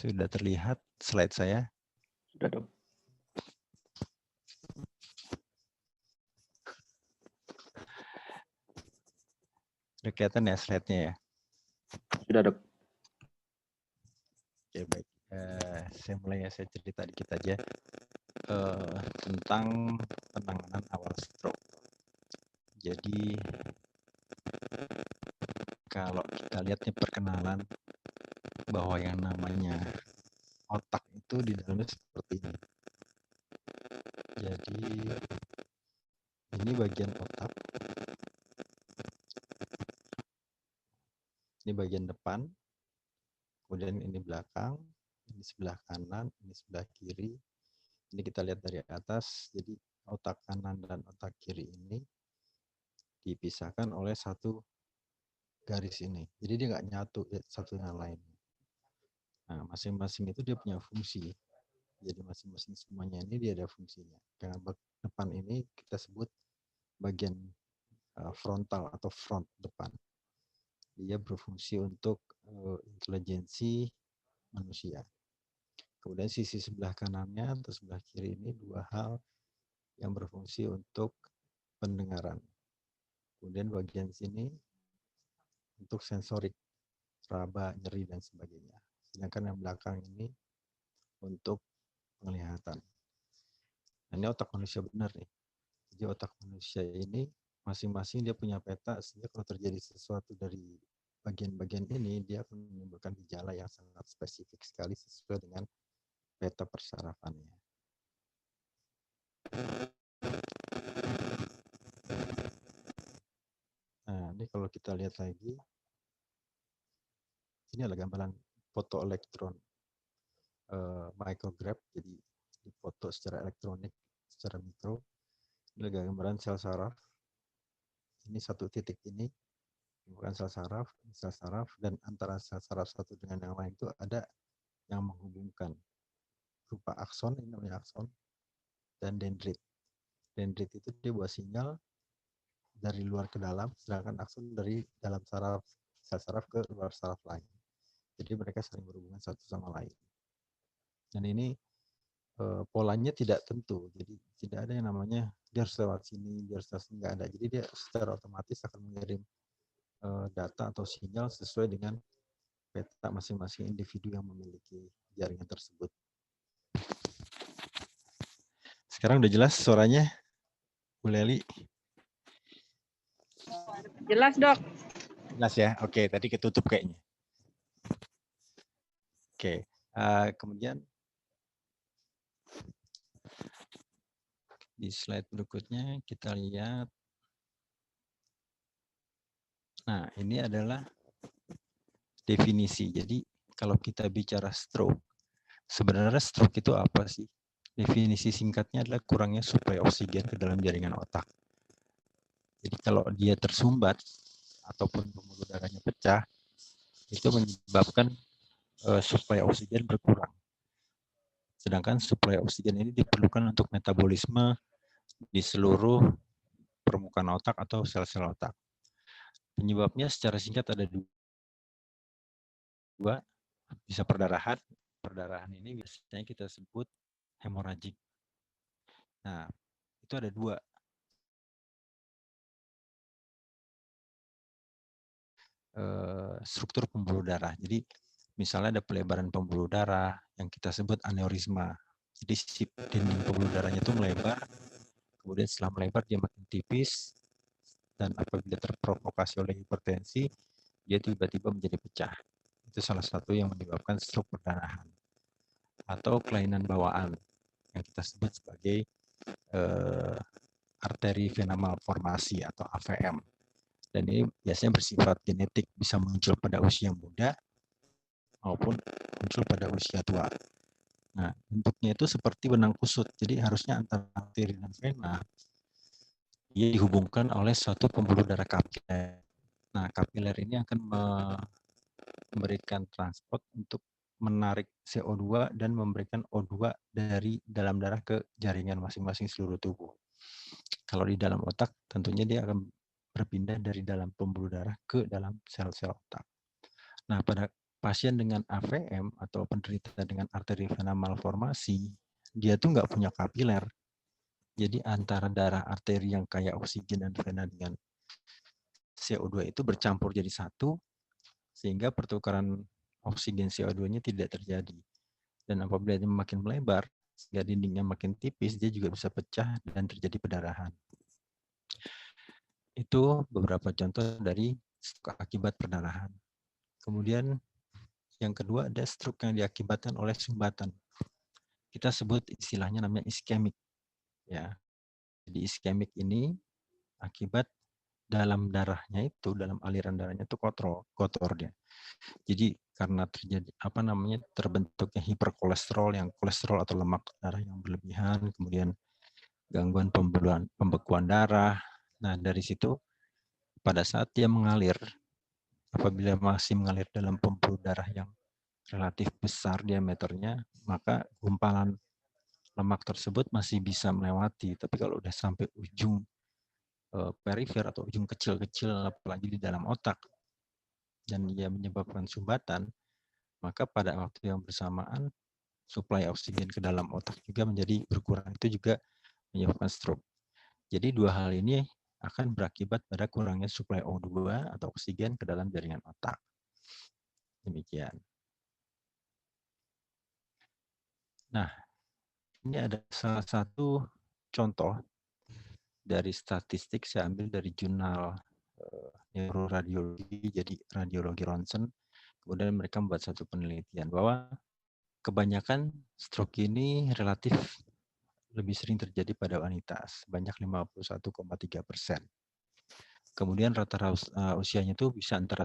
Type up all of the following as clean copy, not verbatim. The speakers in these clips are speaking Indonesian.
Sudah terlihat slide saya? Sudah, Dok. Sudah kelihatan ya slide-nya ya? Sudah, Dok. Oke, baik. Saya mulai ya, saya cerita dikit aja tentang penanganan awal stroke. Jadi kalau kita lihat nih perkenalan bahwa yang namanya otak itu di dalamnya seperti ini. Jadi ini bagian otak, ini bagian depan, kemudian ini belakang, ini sebelah kanan, ini sebelah kiri. Ini kita lihat dari atas, jadi otak kanan dan otak kiri ini dipisahkan oleh satu garis ini. Jadi dia nggak nyatu satu dengan lain. Nah, masing-masing itu dia punya fungsi. Jadi masing-masing semuanya ini dia ada fungsinya. Dengan depan ini kita sebut bagian frontal atau front depan. Dia berfungsi untuk intelijensi manusia. Kemudian sisi sebelah kanannya atau sebelah kiri ini dua hal yang berfungsi untuk pendengaran. Kemudian bagian sini untuk sensorik, raba, nyeri, dan sebagainya. Sedangkan yang belakang ini untuk penglihatan. Nah, ini otak manusia benar nih. Jadi otak manusia ini masing-masing dia punya peta, sehingga kalau terjadi sesuatu dari bagian-bagian ini, dia akan menimbulkan gejala yang sangat spesifik sekali sesuai dengan peta persarafannya. Nah, ini kalau kita lihat lagi, ini adalah gambaran foto elektron micrograph, jadi difoto secara elektronik, secara mikro. Ini adalah gambaran sel saraf. Ini satu titik ini, bukan sel saraf, dan antara sel saraf satu dengan yang lain itu ada yang menghubungkan berupa akson, ini namanya akson, dan dendrit. Dendrit itu dia buat sinyal dari luar ke dalam, sedangkan akson dari dalam saraf sel saraf ke luar saraf lain. Jadi mereka saling berhubungan satu sama lain. Dan ini polanya tidak tentu, jadi tidak ada yang namanya dia harus lewat sini, dia harus lewat sini, nggak ada. Jadi dia secara otomatis akan mengirim data atau sinyal sesuai dengan peta masing-masing individu yang memiliki jaringan tersebut. Sekarang udah jelas suaranya, Bu Leli? Jelas, Dok. Jelas ya? Oke, tadi ketutup kayaknya. Oke, kemudian di slide berikutnya kita lihat. Nah, ini adalah definisi. Jadi kalau kita bicara stroke, sebenarnya stroke itu apa sih? Definisi singkatnya adalah kurangnya suplai oksigen ke dalam jaringan otak. Jadi kalau dia tersumbat ataupun pembuluh darahnya pecah, itu menyebabkan suplai oksigen berkurang. Sedangkan suplai oksigen ini diperlukan untuk metabolisme di seluruh permukaan otak atau sel-sel otak. Penyebabnya secara singkat ada dua, bisa perdarahan. Perdarahan ini biasanya kita sebut hemoragik. Nah, itu ada dua. Struktur pembuluh darah. Jadi misalnya ada pelebaran pembuluh darah yang kita sebut aneurisma. Jadi si dinding pembuluh darahnya itu melebar, kemudian setelah melebar dia makin tipis, dan apabila terprovokasi oleh hipertensi, dia tiba-tiba menjadi pecah. Itu salah satu yang menyebabkan stroke perdarahan. Atau kelainan bawaan yang kita sebut sebagai arteri vena malformasi atau AVM. Dan ini biasanya bersifat genetik, bisa muncul pada usia muda maupun muncul pada usia tua. Nah, bentuknya itu seperti benang kusut. Jadi harusnya antara arteri dan vena dia dihubungkan oleh suatu pembuluh darah kapiler. Nah, kapiler ini akan memberikan transport untuk menarik CO2 dan memberikan O2 dari dalam darah ke jaringan masing-masing seluruh tubuh. Kalau di dalam otak, tentunya dia akan berpindah dari dalam pembuluh darah ke dalam sel-sel otak. Nah, pada pasien dengan AVM atau penderita dengan arteri vena malformasi, dia tuh nggak punya kapiler. Jadi antara darah arteri yang kaya oksigen dan vena dengan CO2 itu bercampur jadi satu, sehingga pertukaran oksigen CO2-nya tidak terjadi. Dan apabila dia makin melebar, sehingga dindingnya makin tipis, dia juga bisa pecah dan terjadi pendarahan. Itu beberapa contoh dari stroke akibat perdarahan. Kemudian yang kedua ada stroke yang diakibatkan oleh sumbatan. Kita sebut istilahnya namanya iskemik. Ya. Jadi iskemik ini akibat dalam darahnya itu, dalam aliran darahnya itu kotor dia. Jadi karena terjadi terbentuknya hiperkolesterol, yang kolesterol atau lemak darah yang berlebihan, kemudian gangguan pembekuan darah. Nah, dari situ pada saat dia mengalir, apabila masih mengalir dalam pembuluh darah yang relatif besar diameternya, maka gumpalan lemak tersebut masih bisa melewati. Tapi kalau udah sampai ujung perifer atau ujung kecil-kecil, apalagi di dalam otak, dan dia menyebabkan sumbatan, maka pada waktu yang bersamaan suplai oksigen ke dalam otak juga menjadi berkurang. Itu juga menyebabkan stroke. Jadi dua hal ini akan berakibat pada kurangnya suplai O2 atau oksigen ke dalam jaringan otak. Demikian. Nah, ini ada salah satu contoh dari statistik saya ambil dari jurnal neuroradiologi, jadi radiologi ronsen. Kemudian mereka membuat satu penelitian bahwa kebanyakan stroke ini relatif lebih sering terjadi pada wanita, sebanyak 51,3%. Kemudian rata-rata usianya itu bisa antara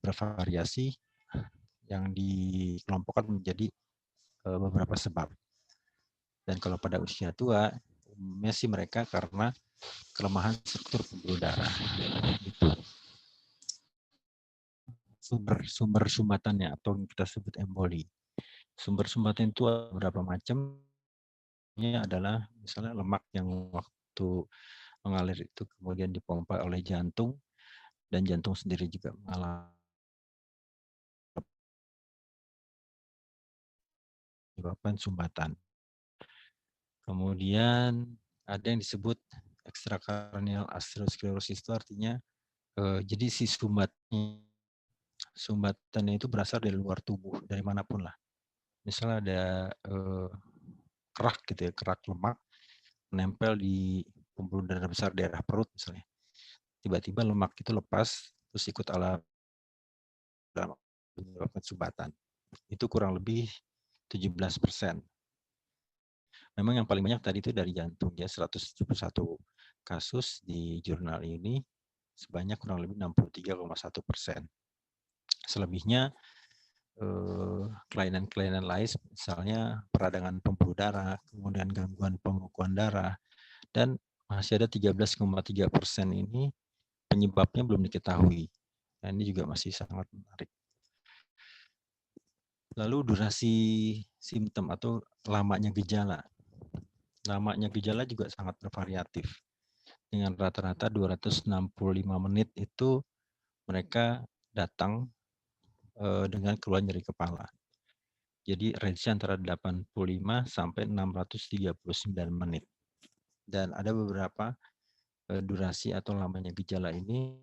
bervariasi yang dikelompokkan menjadi beberapa sebab. Dan kalau pada usia tua, umumnya sih mereka karena kelemahan struktur pembuluh darah. Gitu. Sumber sumbatannya atau yang kita sebut emboli. Sumber sumbatan itu ada beberapa macam. Ini adalah misalnya lemak yang waktu mengalir itu kemudian dipompa oleh jantung, dan jantung sendiri juga mengalami menyebabkan sumbatan. Kemudian ada yang disebut extracranial atherosclerosis, itu artinya jadi si sumbatannya itu berasal dari luar tubuh, dari manapun lah. Misalnya ada kerak gitu ya, kerak lemak menempel di pembuluh darah besar daerah perut misalnya. Tiba-tiba lemak itu lepas, terus ikut alam menyebabkan sumbatan. Itu kurang lebih 17%. Memang yang paling banyak tadi itu dari jantung, ya 171 kasus di jurnal ini, sebanyak kurang lebih 63,1%. Selebihnya kelainan-kelainan lain, misalnya peradangan pembuluh darah, kemudian gangguan pembekuan darah, dan masih ada 13,3% ini penyebabnya belum diketahui. Nah, ini juga masih sangat menarik. Lalu durasi simptom atau lamanya gejala. Lamanya gejala juga sangat bervariatif. Dengan rata-rata 265 menit itu mereka datang dengan keluhan nyeri kepala. Jadi range antara 85 sampai 639 menit. Dan ada beberapa durasi atau lamanya gejala ini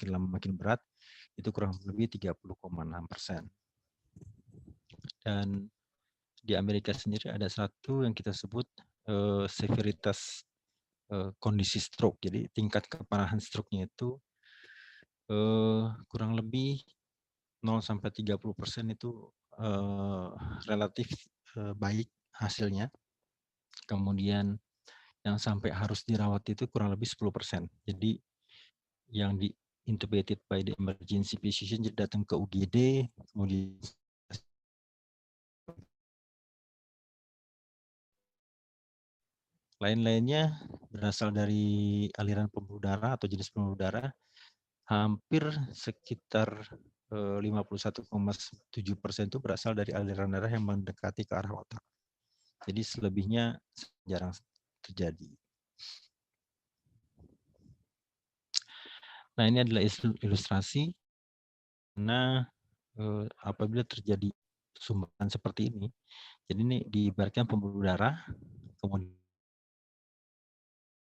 makin berat, itu kurang lebih 30,6%. Dan di Amerika sendiri ada satu yang kita sebut severitas kondisi stroke. Jadi tingkat keparahan stroke-nya itu kurang lebih 0-30% itu relatif baik hasilnya. Kemudian yang sampai harus dirawat itu kurang lebih 10%. Jadi yang di intubated by the emergency physician datang ke UGD, kemudian lain-lainnya berasal dari aliran pembuluh darah atau jenis pembuluh darah, hampir sekitar 51,7% itu berasal dari aliran darah yang mendekati ke arah otak. Jadi selebihnya jarang terjadi. Nah, ini adalah ilustrasi karena apabila terjadi sumbatan seperti ini, jadi ini diibaratkan pembuluh darah, kemudian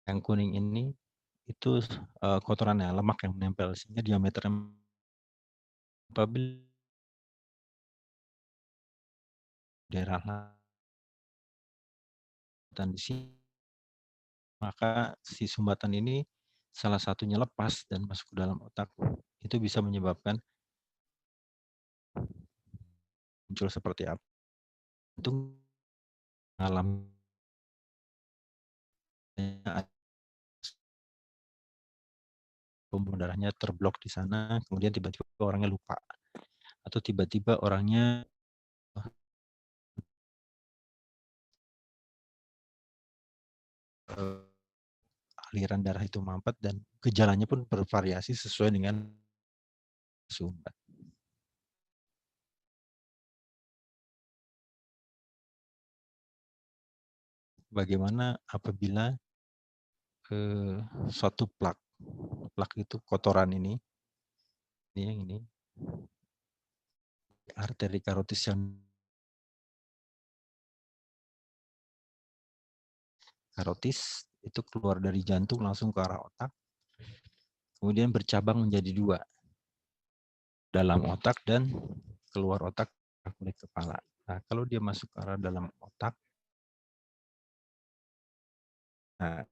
yang kuning ini itu kotorannya, lemak yang menempel, sehingga diameternya apabila daerah dan di sini, maka si sumbatan ini salah satunya lepas dan masuk ke dalam otak, itu bisa menyebabkan muncul seperti apa. Itu mengalami pembuluh darahnya terblok di sana, kemudian tiba-tiba orangnya lupa, atau tiba-tiba orangnya aliran darah itu mampet dan gejalanya pun bervariasi sesuai dengan sumbat. Bagaimana apabila suatu plak itu kotoran ini yang ini, arteri karotis yang karotis itu keluar dari jantung langsung ke arah otak, kemudian bercabang menjadi dua, dalam otak dan keluar otak kulit kepala. Nah, kalau dia masuk ke arah dalam otak, nah,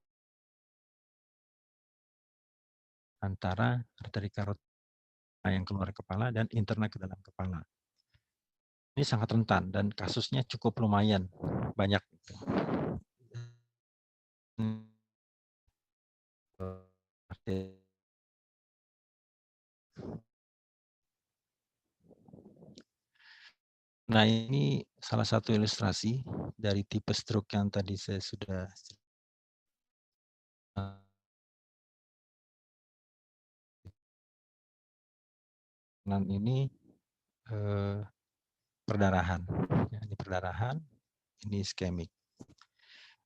antara arteri karotis yang keluar kepala dan interna ke dalam kepala. Ini sangat rentan dan kasusnya cukup lumayan banyak. Nah, ini salah satu ilustrasi dari tipe stroke yang tadi saya sudah ini perdarahan. Ini perdarahan, ini iskemik.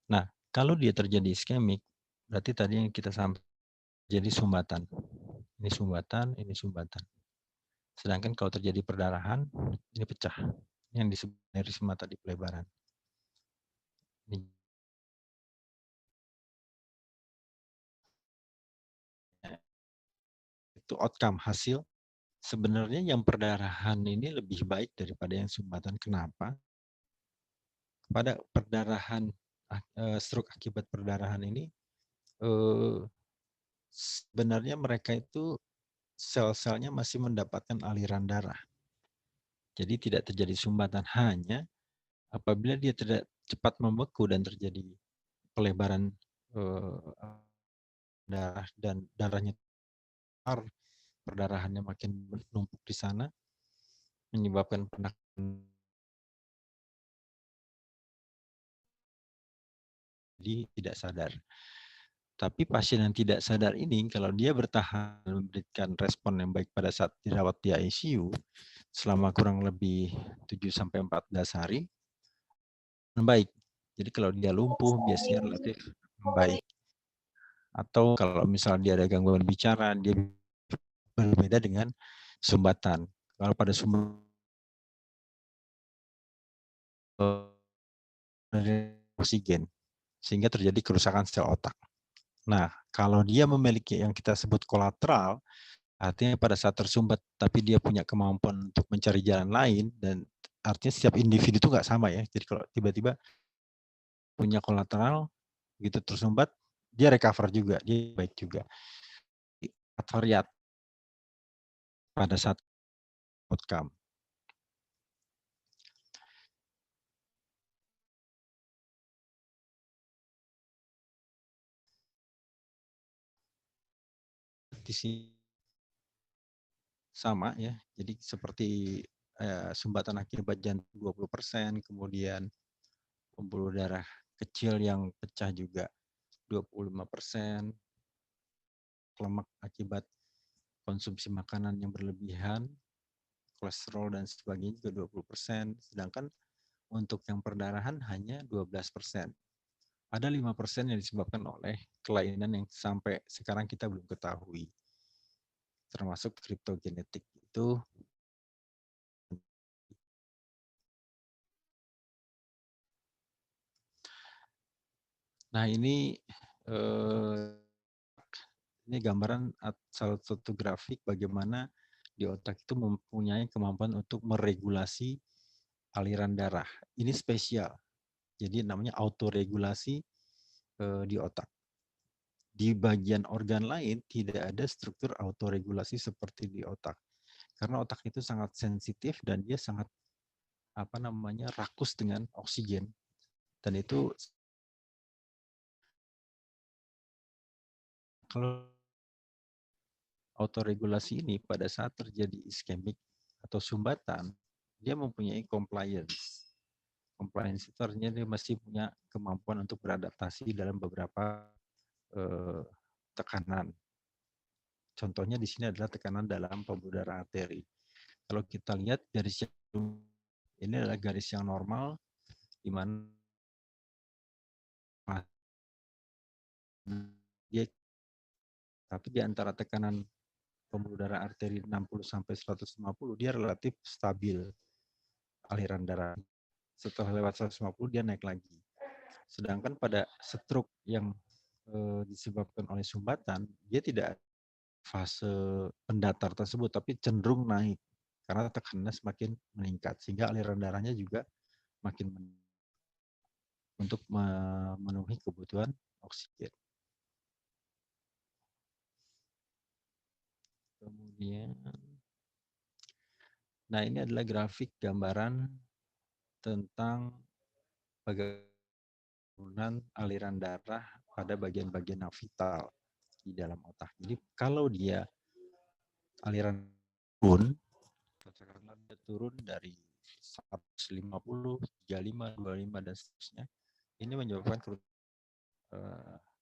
Nah, kalau dia terjadi iskemik, berarti tadi yang kita sampaikan jadi sumbatan. Ini sumbatan, ini sumbatan. Sedangkan kalau terjadi perdarahan, ini pecah. Yang disebut aneurysma tadi, pelebaran. Ini itu outcome, hasil. Sebenarnya yang perdarahan ini lebih baik daripada yang sumbatan. Kenapa? Pada perdarahan, stroke akibat perdarahan ini, sebenarnya mereka itu sel-selnya masih mendapatkan aliran darah. Jadi tidak terjadi sumbatan, hanya apabila dia tidak cepat membeku dan terjadi pelebaran darah dan darahnya perdarahannya makin menumpuk di sana, menyebabkan penekanan jadi tidak sadar. Tapi pasien yang tidak sadar ini, kalau dia bertahan memberikan respon yang baik pada saat dirawat di ICU, selama kurang lebih 7-14 hari, baik. Jadi kalau dia lumpuh, biasanya relatif baik. Atau kalau misalnya dia ada gangguan bicara, dia berbeda dengan sumbatan. Kalau pada sumbatan, oksigen, sehingga terjadi kerusakan sel otak. Nah, kalau dia memiliki yang kita sebut kolateral, artinya pada saat tersumbat, tapi dia punya kemampuan untuk mencari jalan lain, dan artinya setiap individu itu nggak sama ya. Jadi kalau tiba-tiba punya kolateral, gitu tersumbat, dia recover juga, dia baik juga. Variat pada saat outcome. Di sini sama ya, jadi seperti sumbatan akibat jantung 20%, kemudian pembuluh darah kecil yang pecah juga 25%, lemak akibat konsumsi makanan yang berlebihan, kolesterol dan sebagainya juga 20%, sedangkan untuk yang perdarahan hanya 12%. Ada 5% yang disebabkan oleh kelainan yang sampai sekarang kita belum ketahui, termasuk kriptogenetik. Itu nah ini gambaran salah satu grafik bagaimana di otak itu mempunyai kemampuan untuk meregulasi aliran darah. Ini spesial. Jadi namanya autoregulasi di otak. Di bagian organ lain tidak ada struktur autoregulasi seperti di otak. Karena otak itu sangat sensitif dan dia sangat rakus dengan oksigen. Dan itu kalau autoregulasi ini pada saat terjadi iskemik atau sumbatan, dia mempunyai compliance. Compliance itu artinya dia masih punya kemampuan untuk beradaptasi dalam beberapa tekanan. Contohnya di sini adalah tekanan dalam pembuluh darah arteri. Kalau kita lihat garis yang ini adalah garis yang normal, di mana dia tapi di antara tekanan pembuluh darah arteri 60 sampai 150 dia relatif stabil aliran darah. Setelah lewat 150 dia naik lagi. Sedangkan pada stroke yang disebabkan oleh sumbatan, dia tidak fase pendatar tersebut, tapi cenderung naik karena tekanannya semakin meningkat, sehingga aliran darahnya juga makin meningkat untuk memenuhi kebutuhan oksigen. Kemudian, nah ini adalah grafik gambaran tentang bagaimana aliran darah pada bagian-bagian yang vital di dalam otak. Jadi kalau dia aliran turun, katakanlah dia turun dari 150, 35, 25 dan seterusnya, ini menyebabkan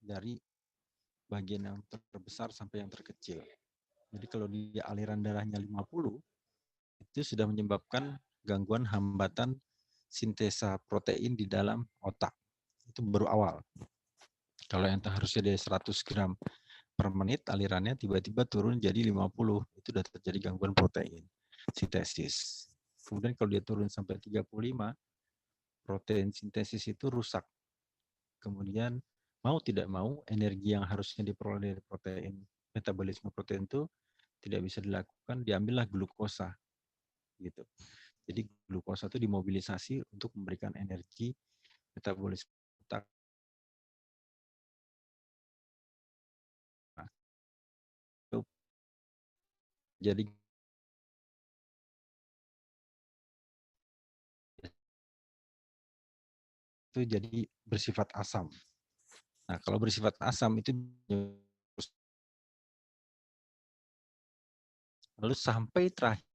dari bagian yang terbesar sampai yang terkecil. Jadi kalau dia aliran darahnya 50, itu sudah menyebabkan gangguan hambatan sintesa protein di dalam otak. Itu baru awal. Kalau yang harusnya dia 100 gram per menit, alirannya tiba-tiba turun jadi 50. Itu sudah terjadi gangguan protein sintesis. Kemudian kalau dia turun sampai 35, protein sintesis itu rusak. Kemudian mau tidak mau, energi yang harusnya diperoleh dari protein, metabolisme protein itu tidak bisa dilakukan, diambillah glukosa. Gitu. Jadi glukosa itu dimobilisasi untuk memberikan energi metabolisme otak. Jadi itu jadi bersifat asam. Nah, kalau bersifat asam itu lalu sampai terakhir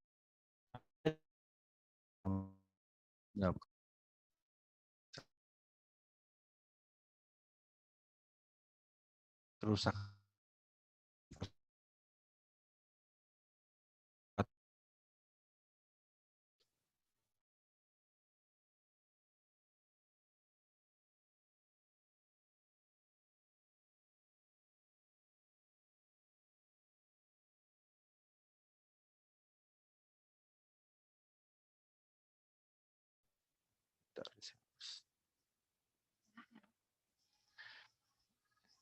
rusak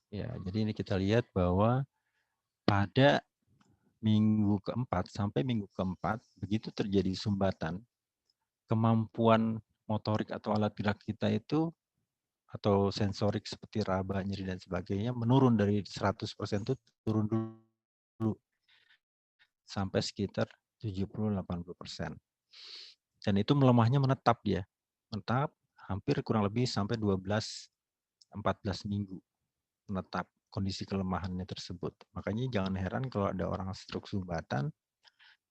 ya, jadi ini kita lihat bahwa pada minggu keempat sampai minggu keempat, begitu terjadi sumbatan, kemampuan motorik atau alat gerak kita itu atau sensorik seperti raba, nyeri dan sebagainya menurun dari 100% itu turun dulu sampai sekitar 70-80%. Dan itu melemahnya menetap dia. Menetap hampir kurang lebih sampai 12-14 minggu menetap kondisi kelemahannya tersebut. Makanya jangan heran kalau ada orang stroke sumbatan,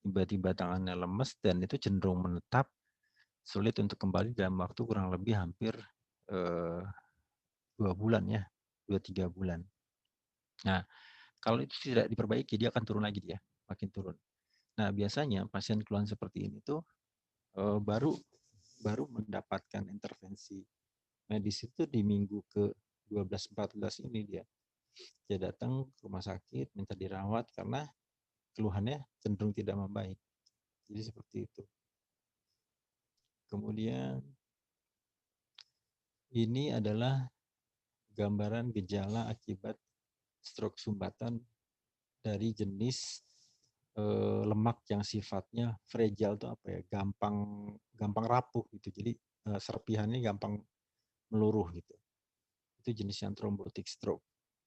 tiba-tiba tangannya lemes dan itu cenderung menetap, sulit untuk kembali dalam waktu kurang lebih hampir 2 bulan ya. 2-3 bulan. Nah, kalau itu tidak diperbaiki, dia akan turun lagi dia, makin turun. Nah, biasanya pasien keluhan seperti ini tuh baru mendapatkan intervensi medis itu di minggu ke 12-14 ini dia. Dia datang ke rumah sakit, minta dirawat karena keluhannya cenderung tidak membaik. Jadi seperti itu. Kemudian ini adalah gambaran gejala akibat stroke sumbatan dari jenis lemak yang sifatnya fragile itu apa ya, gampang rapuh gitu. Jadi serpihannya gampang meluruh gitu. Itu jenis yang thrombotic stroke.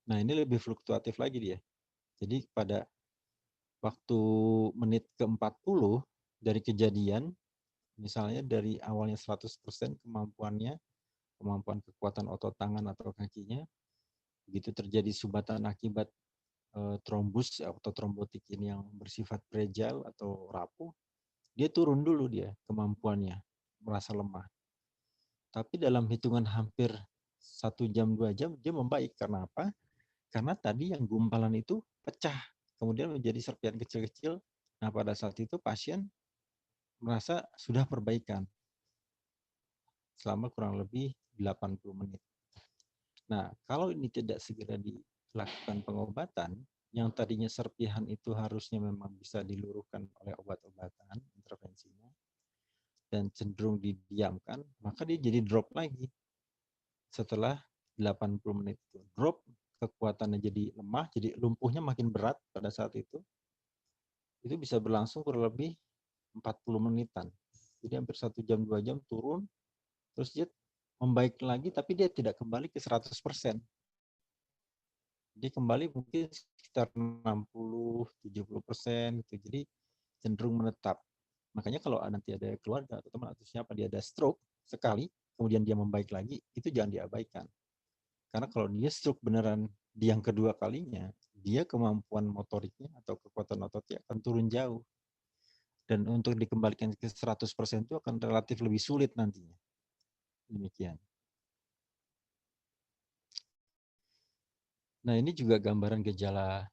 Nah, ini lebih fluktuatif lagi dia. Jadi pada waktu menit ke-40 dari kejadian, misalnya dari awalnya 100% kemampuan kekuatan otot tangan atau kakinya, begitu terjadi sumbatan akibat trombus atau trombotik ini yang bersifat fragile atau rapuh, dia turun dulu dia kemampuannya, merasa lemah. Tapi dalam hitungan hampir 1 jam 2 jam dia membaik. Karena apa? Karena tadi yang gumpalan itu pecah, kemudian menjadi serpihan kecil-kecil. Nah, pada saat itu pasien merasa sudah perbaikan selama kurang lebih 80 menit. Nah, kalau ini tidak segera dilakukan pengobatan, yang tadinya serpihan itu harusnya memang bisa diluruhkan oleh obat-obatan intervensinya dan cenderung didiamkan, maka dia jadi drop lagi. Setelah 80 menit itu drop, kekuatannya jadi lemah, jadi lumpuhnya makin berat pada saat itu bisa berlangsung kurang lebih 40 menitan. Jadi hampir 1 jam 2 jam turun, terus dia membaik lagi tapi dia tidak kembali ke 100%. Dia kembali mungkin sekitar 60-70% gitu. Jadi cenderung menetap. Makanya kalau nanti ada keluarga atau teman atau siapa dia ada stroke sekali, kemudian dia membaik lagi, itu jangan diabaikan. Karena kalau dia stroke beneran di yang kedua kalinya, dia kemampuan motoriknya atau kekuatan ototnya akan turun jauh. Dan untuk dikembalikan ke 100% itu akan relatif lebih sulit nantinya. Demikian. Nah, ini juga gambaran gejala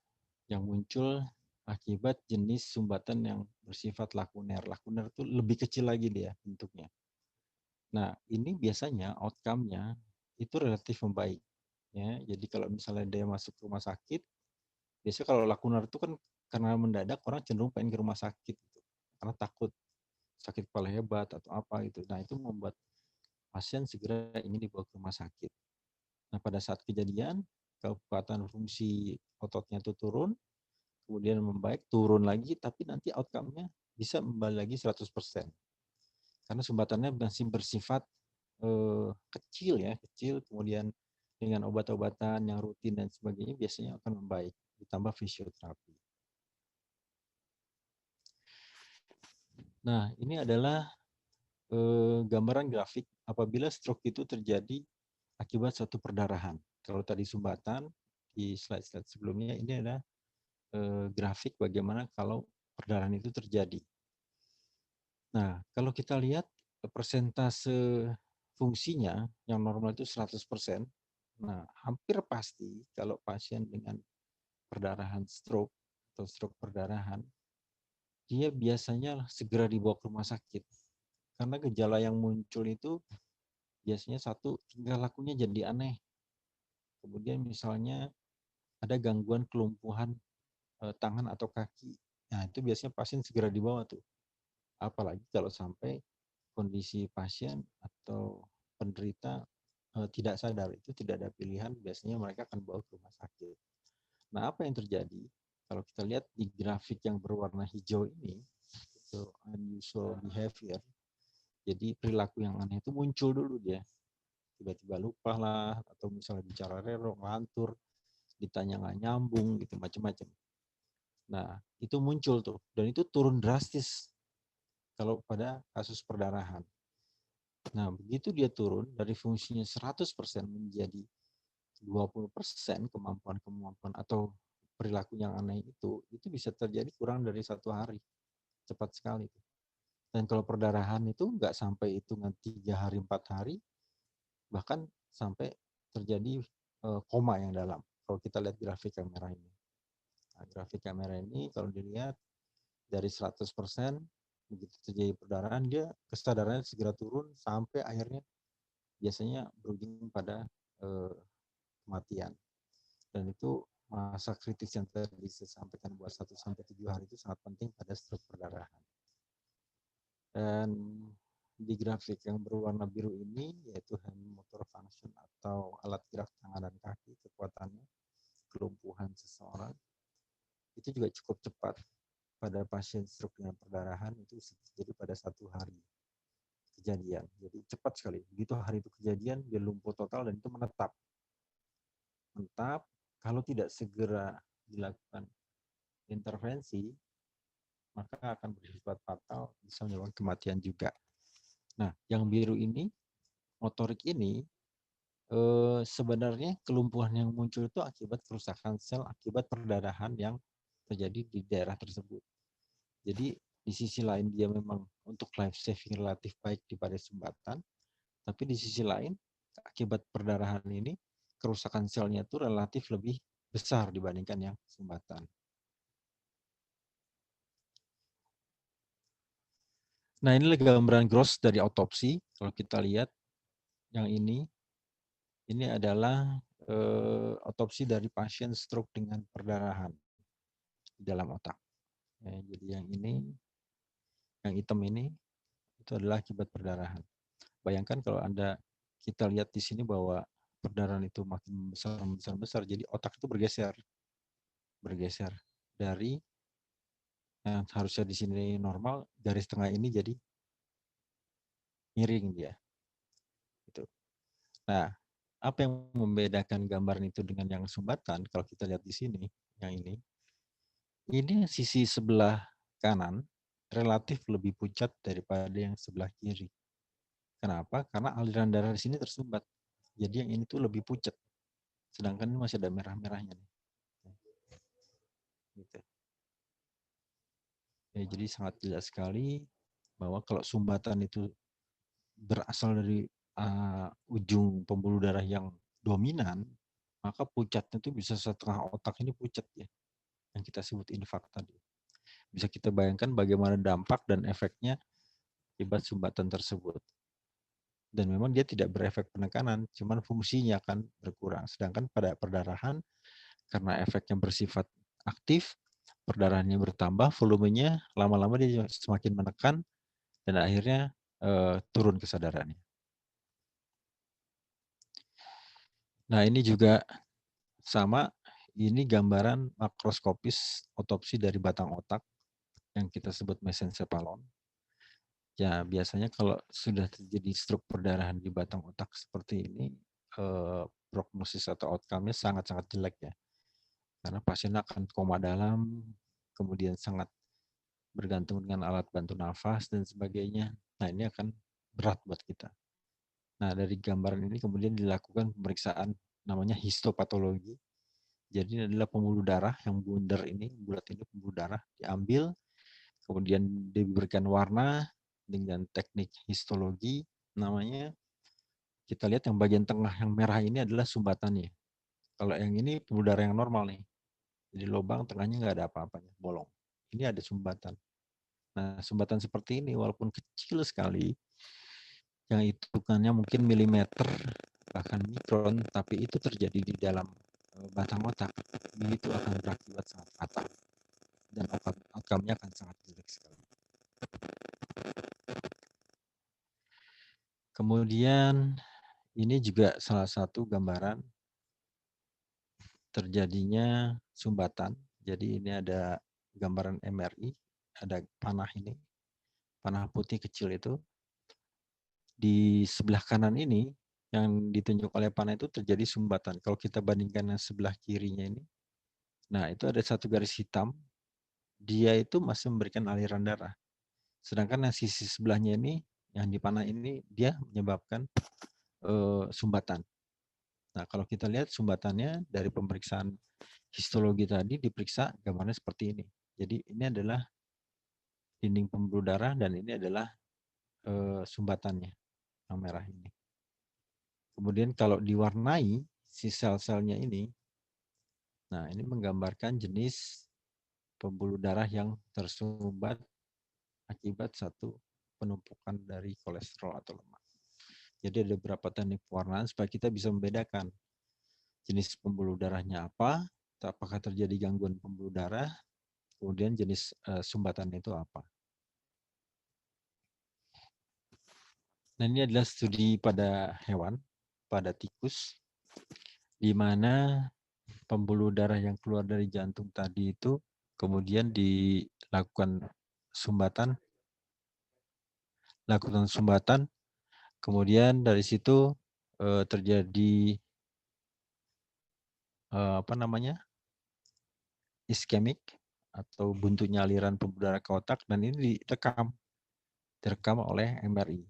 yang muncul akibat jenis sumbatan yang bersifat lakuner. Lakuner itu lebih kecil lagi dia bentuknya. Nah, ini biasanya outcome-nya itu relatif membaik. Ya, jadi kalau misalnya dia masuk ke rumah sakit, biasanya kalau lakuner itu kan karena mendadak orang cenderung pengen ke rumah sakit gitu. Karena takut sakit kepala hebat atau apa gitu. Nah, itu membuat pasien segera ingin dibawa ke rumah sakit. Nah, pada saat kejadian, kekuatan fungsi ototnya itu turun, kemudian membaik, turun lagi, tapi nanti outcome-nya bisa kembali lagi 100%. Karena sumbatannya masih bersifat kecil ya, kecil, kemudian dengan obat-obatan yang rutin dan sebagainya biasanya akan membaik, ditambah fisioterapi. Nah, ini adalah gambaran grafik apabila stroke itu terjadi akibat suatu perdarahan. Kalau tadi sumbatan, di slide-slide sebelumnya ini adalah grafik bagaimana kalau perdarahan itu terjadi. Nah, kalau kita lihat persentase fungsinya yang normal itu 100%, nah hampir pasti kalau pasien dengan perdarahan stroke atau stroke perdarahan, dia biasanya segera dibawa ke rumah sakit. Karena gejala yang muncul itu biasanya satu, tingkah lakunya jadi aneh. Kemudian misalnya ada gangguan kelumpuhan tangan atau kaki. Nah, itu biasanya pasien segera dibawa tuh. Apalagi kalau sampai kondisi pasien atau penderita tidak sadar, itu tidak ada pilihan, biasanya mereka akan bawa ke rumah sakit. Nah, apa yang terjadi? Kalau kita lihat di grafik yang berwarna hijau ini, itu unusual behavior. Jadi perilaku yang aneh itu muncul dulu dia. Tiba-tiba lupa lah, atau misalnya bicara rero, ngelantur, ditanya nggak nyambung, gitu, macam-macam. Nah, itu muncul tuh. Dan itu turun drastis kalau pada kasus perdarahan. Nah, begitu dia turun dari fungsinya 100% menjadi 20% kemampuan atau perilaku yang aneh itu bisa terjadi kurang dari 1 hari. Cepat sekali. Dan kalau perdarahan itu nggak sampai hitungan 3 hari, 4 hari, bahkan sampai terjadi koma yang dalam. Kalau kita lihat grafik kamera ini. Nah, grafik kamera ini kalau dilihat dari 100% begitu terjadi perdarahan, dia kesadarannya segera turun sampai akhirnya biasanya berujung pada kematian. Dan itu masa kritis yang tadi saya sampaikan buat 1-7 hari itu sangat penting pada stroke perdarahan. Dan di grafik yang berwarna biru ini yaitu hand motor function atau alat gerak tangan dan kaki, kekuatannya, kelumpuhan seseorang itu juga cukup cepat pada pasien stroke dengan perdarahan itu terjadi pada 1 hari kejadian. Jadi cepat sekali. Begitu hari itu kejadian dia lumpuh total dan itu menetap. Kalau tidak segera dilakukan intervensi maka akan bersifat fatal, bisa menyebabkan kematian juga. Nah, yang biru ini, motorik ini, sebenarnya kelumpuhan yang muncul itu akibat kerusakan sel, akibat perdarahan yang terjadi di daerah tersebut. Jadi, di sisi lain dia memang untuk life saving relatif baik daripada sumbatan, tapi di sisi lain, akibat perdarahan ini, kerusakan selnya itu relatif lebih besar dibandingkan yang sumbatan. Nah, ini gambaran gross dari autopsi. Kalau kita lihat yang ini adalah autopsi dari pasien stroke dengan perdarahan di dalam otak. Ya, jadi yang ini, yang hitam ini, itu adalah akibat perdarahan. Bayangkan kalau kita lihat di sini bahwa perdarahan itu makin besar, jadi otak itu bergeser dari yang harusnya di sini normal, garis tengah ini jadi miring dia. Gitu. Nah, apa yang membedakan gambaran itu dengan yang sumbatan? Kalau kita lihat di sini, yang ini sisi sebelah kanan relatif lebih pucat daripada yang sebelah kiri. Kenapa? Karena aliran darah di sini tersumbat. Jadi yang ini tuh lebih pucat. Sedangkan ini masih ada merah-merahnya nih. Gitu. Ya, jadi sangat jelas sekali bahwa kalau sumbatan itu berasal dari ujung pembuluh darah yang dominan, maka pucatnya itu bisa setengah otak ini pucat ya, yang kita sebut infak tadi. Bisa kita bayangkan bagaimana dampak dan efeknya akibat sumbatan tersebut. Dan memang dia tidak berefek penekanan, cuman fungsinya akan berkurang. Sedangkan pada perdarahan, karena efeknya bersifat aktif, perdarahannya bertambah, volumenya lama-lama dia semakin menekan, dan akhirnya turun kesadarannya. Nah, ini juga sama, ini gambaran makroskopis otopsi dari batang otak yang kita sebut mesencephalon. Ya, biasanya kalau sudah terjadi stroke perdarahan di batang otak seperti ini, prognosis atau outcome-nya sangat-sangat jelek ya. Karena pasien akan koma dalam, kemudian sangat bergantung dengan alat bantu nafas dan sebagainya. Nah, ini akan berat buat kita. Nah, dari gambaran ini kemudian dilakukan pemeriksaan namanya histopatologi. Jadi ini adalah pembuluh darah yang bundar ini, bulat ini pembuluh darah, diambil, kemudian diberikan warna dengan teknik histologi namanya. Kita lihat yang bagian tengah yang merah ini adalah sumbatannya. Kalau yang ini pembuluh darah yang normal nih. Jadi lubang tengahnya nggak ada apa-apanya, bolong. Ini ada sumbatan. Nah, sumbatan seperti ini walaupun kecil sekali, yang hitungannya mungkin milimeter, bahkan mikron, tapi itu terjadi di dalam batang otak, itu akan berakibat sangat fatal. Dan outcome-nya akan sangat jelek sekali. Kemudian ini juga salah satu gambaran terjadinya sumbatan. Jadi ini ada gambaran MRI, ada panah ini, panah putih kecil itu. Di sebelah kanan ini, yang ditunjuk oleh panah itu terjadi sumbatan. Kalau kita bandingkan yang sebelah kirinya ini, nah itu ada satu garis hitam, dia itu masih memberikan aliran darah. Sedangkan yang sisi sebelahnya ini, yang di panah ini, dia menyebabkan sumbatan. Nah, kalau kita lihat sumbatannya dari pemeriksaan histologi tadi diperiksa gambarnya seperti ini. Jadi ini adalah dinding pembuluh darah dan ini adalah sumbatannya yang merah ini. Kemudian kalau diwarnai si sel-selnya ini. Nah, ini menggambarkan jenis pembuluh darah yang tersumbat akibat satu penumpukan dari kolesterol atau lemak. Jadi ada beberapa teknik pewarnaan supaya kita bisa membedakan jenis pembuluh darahnya apa, apakah terjadi gangguan pembuluh darah, kemudian jenis sumbatan itu apa. Nah, ini adalah studi pada hewan, pada tikus, di mana pembuluh darah yang keluar dari jantung tadi itu kemudian dilakukan sumbatan, kemudian dari situ terjadi iskemik atau buntunya aliran pembuluh darah ke otak, dan ini direkam oleh MRI.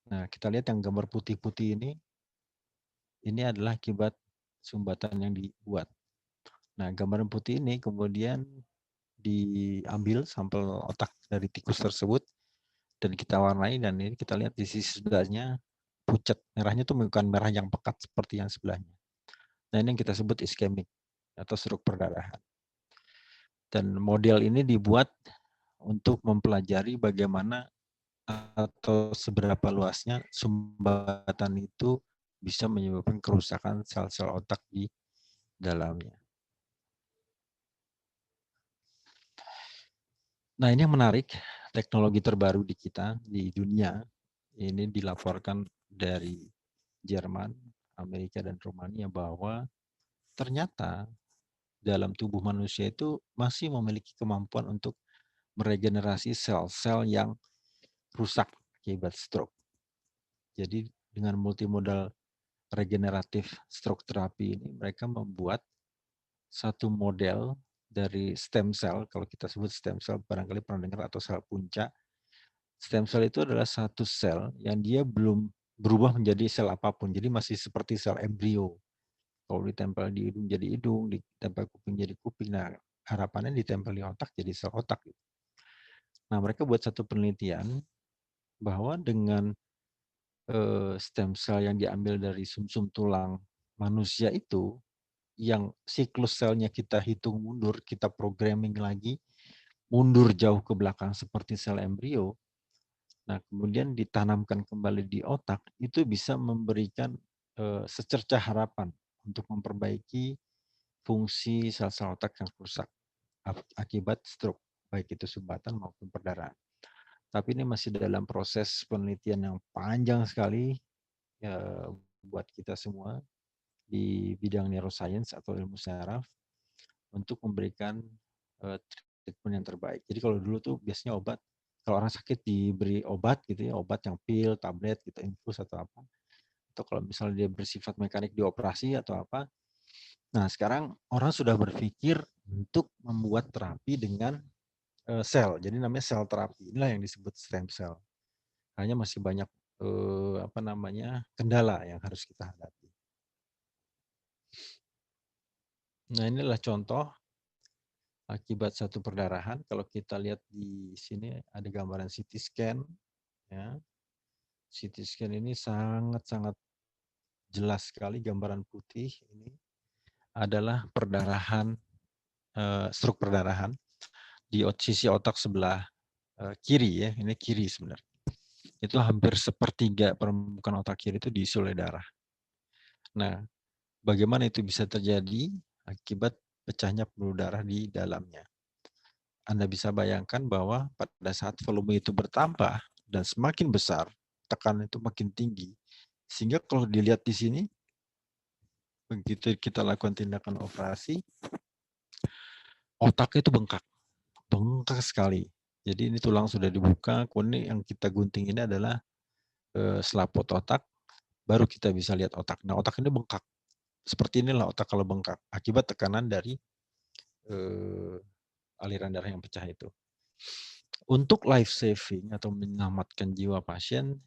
Nah, kita lihat yang gambar putih-putih ini adalah akibat sumbatan yang dibuat. Nah, gambaran putih ini kemudian diambil sampel otak dari tikus tersebut dan kita warnai, dan ini kita lihat di sisi sebelahnya pucat. Merahnya itu bukan merah yang pekat seperti yang sebelahnya. Nah, ini yang kita sebut iskemik atau stroke perdarahan. Dan model ini dibuat untuk mempelajari bagaimana atau seberapa luasnya sumbatan itu bisa menyebabkan kerusakan sel-sel otak di dalamnya. Nah, ini yang menarik, teknologi terbaru di kita, di dunia, ini dilaporkan dari Jerman, Amerika, dan Rumania bahwa ternyata dalam tubuh manusia itu masih memiliki kemampuan untuk meregenerasi sel-sel yang rusak akibat stroke. Jadi dengan multimodal regeneratif stroke terapi ini, mereka membuat satu model dari stem cell. Kalau kita sebut stem cell, barangkali pernah dengar, atau sel punca. Stem cell itu adalah satu sel yang dia belum berubah menjadi sel apapun. Jadi masih seperti sel embrio. Kalau ditempel di hidung jadi hidung, ditempel kuping jadi kuping. Nah, harapannya ditempel di otak jadi sel otak. Nah, mereka buat satu penelitian bahwa dengan stem cell yang diambil dari sumsum tulang manusia itu, yang siklus selnya kita hitung mundur, kita programming lagi, mundur jauh ke belakang seperti sel embrio, nah kemudian ditanamkan kembali di otak, itu bisa memberikan secercah harapan untuk memperbaiki fungsi sel-sel otak yang rusak akibat stroke, baik itu sumbatan maupun perdarahan. Tapi ini masih dalam proses penelitian yang panjang sekali ya, buat kita semua di bidang neuroscience atau ilmu saraf untuk memberikan treatment yang terbaik. Jadi kalau dulu tuh biasanya obat, kalau orang sakit diberi obat gitu ya, obat yang pil, tablet gitu, infus atau apa. Atau kalau misalnya dia bersifat mekanik dioperasi atau apa. Nah, sekarang orang sudah berpikir untuk membuat terapi dengan sel. Jadi namanya sel terapi. Inilah yang disebut stem cell. Hanya masih banyak kendala yang harus kita hadapi. Nah, inilah contoh akibat satu perdarahan. Kalau kita lihat di sini ada gambaran CT scan. Ya. CT scan ini sangat-sangat jelas sekali, gambaran putih ini adalah perdarahan, stroke perdarahan di sisi otak sebelah kiri ya, ini kiri sebenarnya. Itu hampir sepertiga permukaan otak kiri itu diisi oleh darah. Nah, bagaimana itu bisa terjadi akibat pecahnya pembuluh darah di dalamnya? Anda bisa bayangkan bahwa pada saat volume itu bertambah dan semakin besar, tekanan itu makin tinggi. Sehingga kalau dilihat di sini, begitu kita lakukan tindakan operasi, otaknya itu bengkak sekali. Jadi ini tulang sudah dibuka, kemudian yang kita gunting ini adalah selaput otak, baru kita bisa lihat otak. Nah, otak ini bengkak. Seperti inilah otak kalau bengkak, akibat tekanan dari aliran darah yang pecah itu. Untuk life saving atau menyelamatkan jiwa pasien,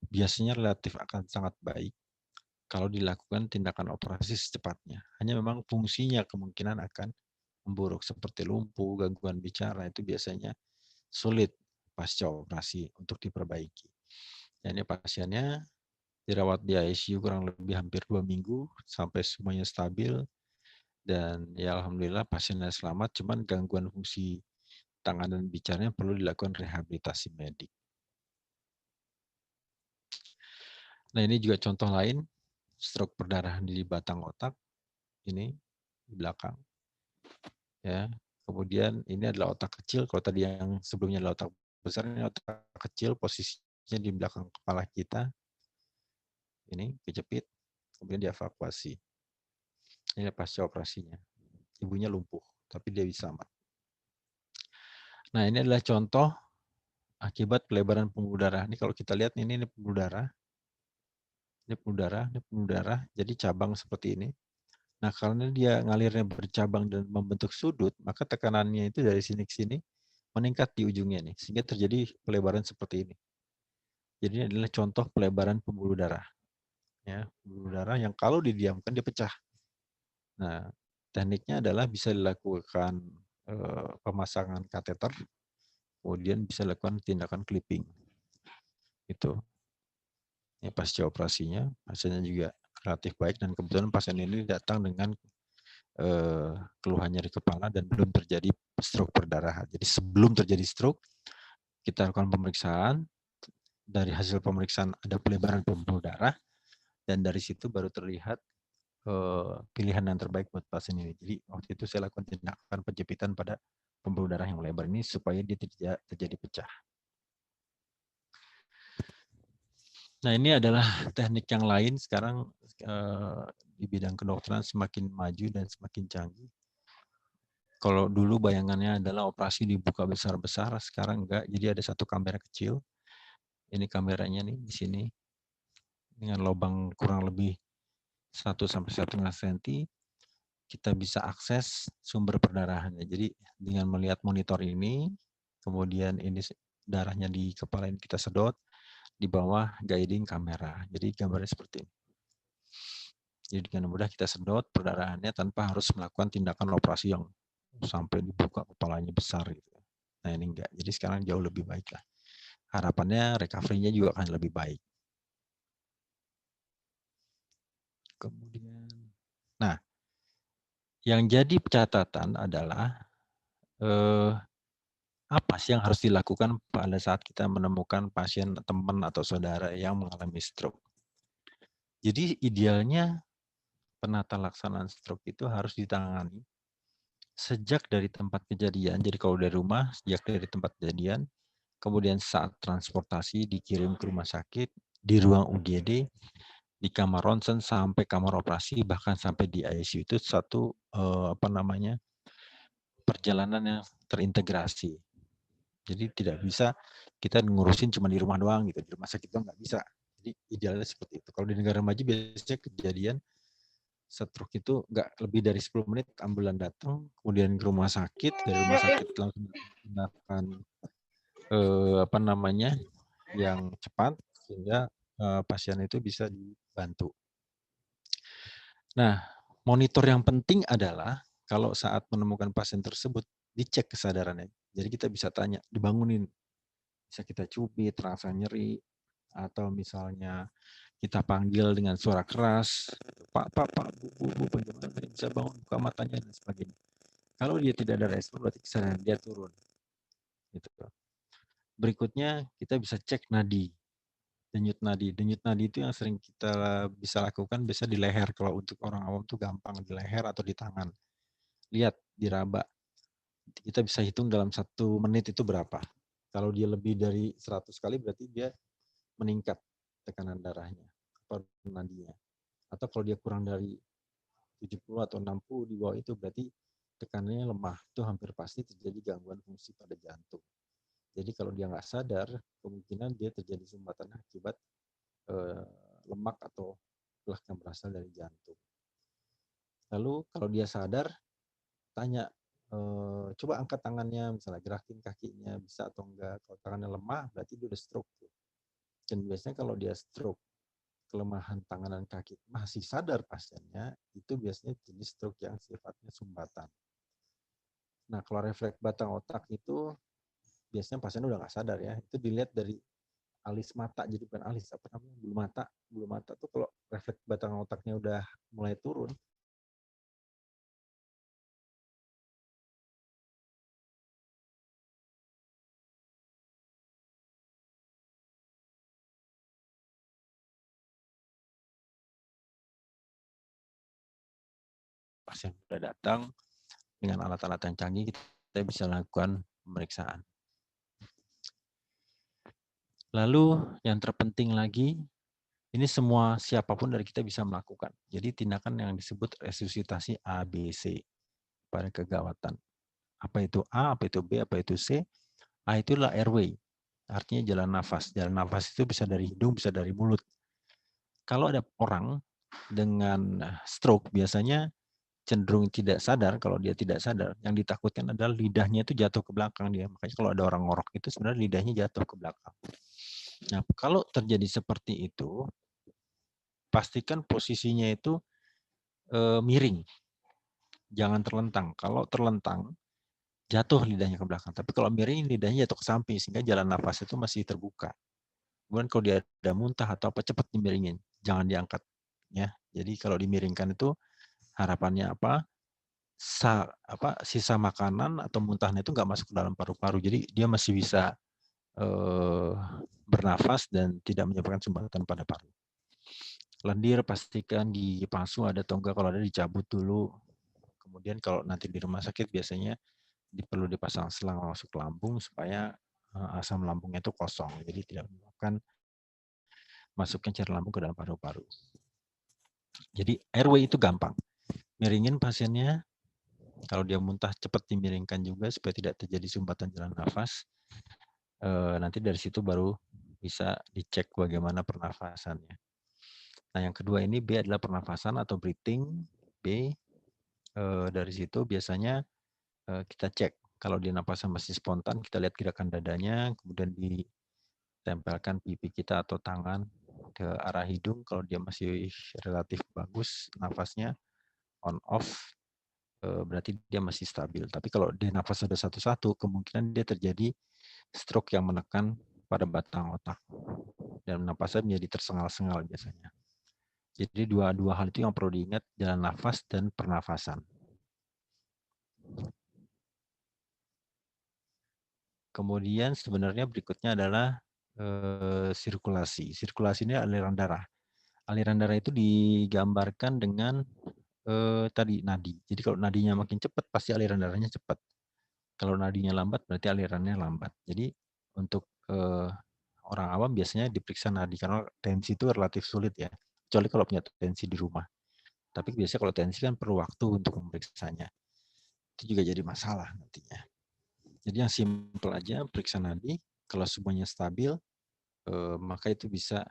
biasanya relatif akan sangat baik kalau dilakukan tindakan operasi secepatnya. Hanya memang fungsinya kemungkinan akan memburuk seperti lumpuh, gangguan bicara, itu biasanya sulit pasca operasi untuk diperbaiki. Dan ini pasiennya dirawat di ICU kurang lebih hampir 2 minggu sampai semuanya stabil. Dan ya alhamdulillah pasiennya selamat, cuman gangguan fungsi tangan dan bicaranya perlu dilakukan rehabilitasi medik. Nah ini juga contoh lain, stroke perdarahan di batang otak, ini di belakang. Ya, kemudian ini adalah otak kecil, kalau tadi yang sebelumnya adalah otak besar, ini otak kecil, posisinya di belakang kepala kita. Ini kejepit, kemudian dievakuasi. Ini pasca operasinya. Ibunya lumpuh, tapi dia bisa aman. Nah, ini adalah contoh akibat pelebaran pembuluh darah. Ini kalau kita lihat ini pembuluh darah. Ini pembuluh darah. Jadi cabang seperti ini. Nah, karena dia ngalirnya bercabang dan membentuk sudut, maka tekanannya itu dari sini ke sini meningkat di ujungnya nih, sehingga terjadi pelebaran seperti ini. Jadi ini adalah contoh pelebaran pembuluh darah. Ya, pembuluh darah yang kalau didiamkan dia pecah. Nah, tekniknya adalah bisa dilakukan pemasangan kateter, kemudian bisa dilakukan tindakan clipping. Itu. Ini pasca operasinya, hasilnya juga relatif baik dan kebetulan pasien ini datang dengan keluhan nyeri kepala dan belum terjadi stroke perdarahan. Jadi sebelum terjadi stroke, kita lakukan pemeriksaan. Dari hasil pemeriksaan ada pelebaran pembuluh darah dan dari situ baru terlihat pilihan yang terbaik buat pasien ini. Jadi waktu itu saya lakukan tindakan penjepitan pada pembuluh darah yang melebar ini supaya dia tidak terjadi pecah. Nah ini adalah teknik yang lain sekarang di bidang kedokteran semakin maju dan semakin canggih. Kalau dulu bayangannya adalah operasi dibuka besar-besar, sekarang enggak. Jadi ada satu kamera kecil. Ini kameranya nih di sini dengan lubang kurang lebih 1 sampai 1,5 cm. Kita bisa akses sumber perdarahannya. Jadi dengan melihat monitor ini, kemudian ini darahnya di kepala ini kita sedot, di bawah guiding kamera. Jadi gambarnya seperti ini. Jadi dengan mudah kita sedot perdarahannya tanpa harus melakukan tindakan operasi yang sampai dibuka kepalanya besar gitu. Nah ini enggak. Jadi sekarang jauh lebih baik lah. Harapannya recovery-nya juga akan lebih baik. Kemudian, nah yang jadi catatan adalah apa sih yang harus dilakukan pada saat kita menemukan pasien teman atau saudara yang mengalami stroke. Jadi idealnya penata laksanaan stroke itu harus ditangani sejak dari tempat kejadian. Jadi kalau dari rumah, sejak dari tempat kejadian, kemudian saat transportasi dikirim ke rumah sakit, di ruang UGD, di kamar ronsen sampai kamar operasi, bahkan sampai di ICU itu satu perjalanan yang terintegrasi. Jadi tidak bisa kita ngurusin cuma di rumah doang gitu, di rumah sakit doang nggak bisa. Jadi idealnya seperti itu. Kalau di negara maju biasanya kejadian stroke itu nggak lebih dari 10 menit ambulan datang, kemudian ke rumah sakit, dari rumah sakit langsung tindakan yang cepat sehingga pasien itu bisa dibantu. Nah, monitor yang penting adalah kalau saat menemukan pasien tersebut dicek kesadarannya. Jadi kita bisa tanya, dibangunin, bisa kita cubit, rasa nyeri, atau misalnya kita panggil dengan suara keras, Pak, Bu, bagaimana bisa bangun, buka matanya, dan sebagainya. Kalau dia tidak ada respon, berarti kesadaran dia turun. Gitu. Berikutnya, kita bisa cek nadi, denyut nadi. Denyut nadi itu yang sering kita bisa lakukan biasa di leher. Kalau untuk orang awam itu gampang di leher atau di tangan. Lihat, diraba. Kita bisa hitung dalam 1 menit itu berapa. Kalau dia lebih dari 100 kali berarti dia meningkat tekanan darahnya atau nadinya. Atau kalau dia kurang dari 70 atau 60 di bawah itu berarti tekanannya lemah. Itu hampir pasti terjadi gangguan fungsi pada jantung. Jadi kalau dia nggak sadar, kemungkinan dia terjadi sumbatan akibat lemak atau plak yang berasal dari jantung. Lalu kalau dia sadar, tanya, coba angkat tangannya, misalnya gerakin kakinya, bisa atau enggak. Kalau tangannya lemah, berarti dia udah stroke. Dan biasanya kalau dia stroke, kelemahan tangan dan kaki masih sadar pasiennya, itu biasanya jenis stroke yang sifatnya sumbatan. Nah, kalau refleks batang otak itu biasanya pasien udah nggak sadar ya. Itu dilihat dari alis mata, jadi bukan alis, apa namanya, bulu mata. Bulu mata tuh kalau refleks batang otaknya udah mulai turun, pasien sudah datang dengan alat-alat yang canggih, kita bisa lakukan pemeriksaan. Lalu yang terpenting lagi, ini semua siapapun dari kita bisa melakukan. Jadi tindakan yang disebut resusitasi ABC pada kegawatan. Apa itu A, apa itu B, apa itu C? A itulah airway, artinya jalan nafas. Jalan nafas itu bisa dari hidung, bisa dari mulut. Kalau ada orang dengan stroke, biasanya cenderung tidak sadar. Kalau dia tidak sadar, yang ditakutkan adalah lidahnya itu jatuh ke belakang dia. Makanya kalau ada orang ngorok itu sebenarnya lidahnya jatuh ke belakang. Nah, kalau terjadi seperti itu, pastikan posisinya itu miring, jangan terlentang. Kalau terlentang, jatuh lidahnya ke belakang. Tapi kalau miring, lidahnya jatuh ke samping, sehingga jalan nafas itu masih terbuka. Kemudian kalau dia ada muntah atau apa, cepat dimiringin, jangan diangkat. Ya, jadi kalau dimiringkan itu harapannya apa? Sisa makanan atau muntahnya itu nggak masuk ke dalam paru-paru. Jadi dia masih bisa bernafas dan tidak menyebabkan sumbatan pada paru. Lendir pastikan gigi palsu ada atau enggak, kalau ada dicabut dulu. Kemudian kalau nanti di rumah sakit biasanya perlu dipasang selang masuk lambung supaya asam lambungnya itu kosong, jadi tidak menyebabkan masuknya cairan lambung ke dalam paru-paru. Jadi airway itu gampang. Miringin pasiennya, kalau dia muntah cepat dimiringkan juga supaya tidak terjadi sumbatan jalan nafas. Nanti dari situ baru bisa dicek bagaimana pernafasannya. Nah, yang kedua ini B adalah pernafasan atau breathing. B, dari situ biasanya kita cek. Kalau dia napasnya masih spontan, kita lihat gerakan dadanya, kemudian ditempelkan pipi kita atau tangan ke arah hidung. Kalau dia masih relatif bagus nafasnya, on off, berarti dia masih stabil. Tapi kalau dia nafas ada satu-satu, kemungkinan dia terjadi stroke yang menekan pada batang otak. Dan nafasnya menjadi tersengal-sengal biasanya. Jadi dua hal itu yang perlu diingat, jalan nafas dan pernafasan. Kemudian sebenarnya berikutnya adalah sirkulasi. Sirkulasi ini aliran darah. Aliran darah itu digambarkan dengan tadi nadi. Jadi kalau nadinya makin cepat, pasti aliran darahnya cepat. Kalau nadinya lambat, berarti alirannya lambat. Jadi untuk orang awam biasanya diperiksa nadi, karena tensi itu relatif sulit ya. Kecuali kalau punya tensi di rumah. Tapi biasanya kalau tensi kan perlu waktu untuk memeriksanya. Itu juga jadi masalah nantinya. Jadi yang simpel aja, periksa nadi. Kalau semuanya stabil, maka itu bisa